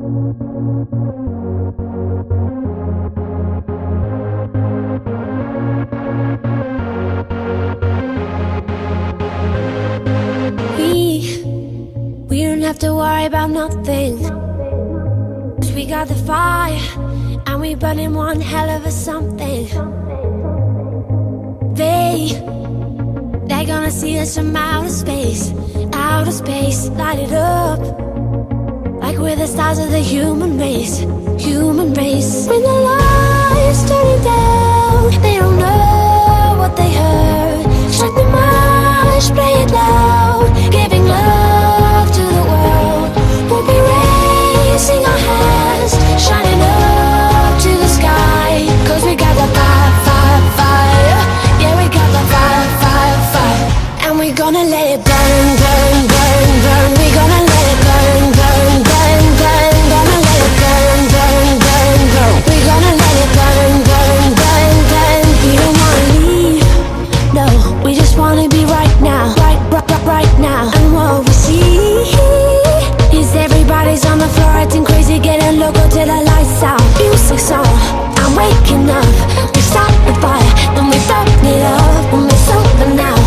We don't have to worry about nothing, 'cause we got the fire, and we burning one hell of a something. They're gonna see us from outer space, light it up like we're the stars of the human race. When the lights turning down, they don't know what they heard. Strike the march, play it loud, giving love to the world. We'll be raising our hands, shining up to the sky, 'cause we got the fire, fire, fire. Yeah, we got the fire, fire, fire. And we're gonna let it burn, burn, burn, burn. We're gonna let it burn, burn, burn, burn. Gonna let it burn, burn, burn, burn. We're gonna let it burn, burn, burn, burn. We don't wanna leave, no, we just wanna be right now, right now. And what we see is everybody's on the floor acting crazy, getting loco till the lights out. Music's on, I'm waking up. We start the fire, then we burn it up. When we sober now,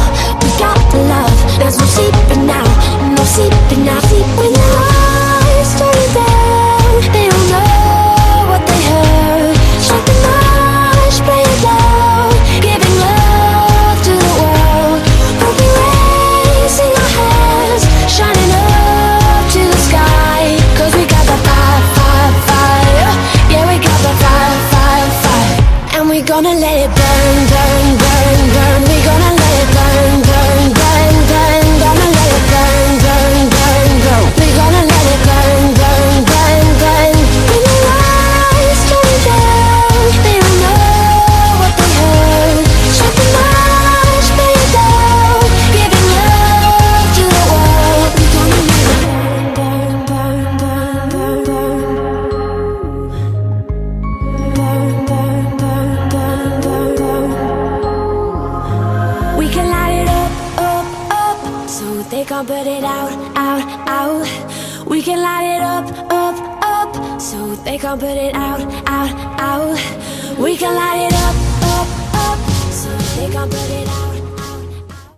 we got the love. There's no sleeping now, no sleeping now. When the lights turn down, they don't know what they heard. Strike the march, play it loud, giving love to the world. We'll be raising our hands, shining up to the sky, 'cause we got the fire, fire, fire. Yeah, we got the fire, fire, fire. And we're gonna let it burn, burn, burn, burn. We're gonna let it burn, burn, burn, burn. Gonna let it burn, burn, burn, burn. We're gonna let it burn, burn, burn, burn. When the lights turn down, they don't know what they heard. Strike the march, play it loud, giving love to the world. We're gonna let it burn, burn, burn, burn, burn, burn, burn, burn, burn, burn, burn. We can light it up, up, up, so they can't put it out, out, out. We can light it up, up, up, so they can't put it out, out, out. We can light it up, up, up, so they can't put it out.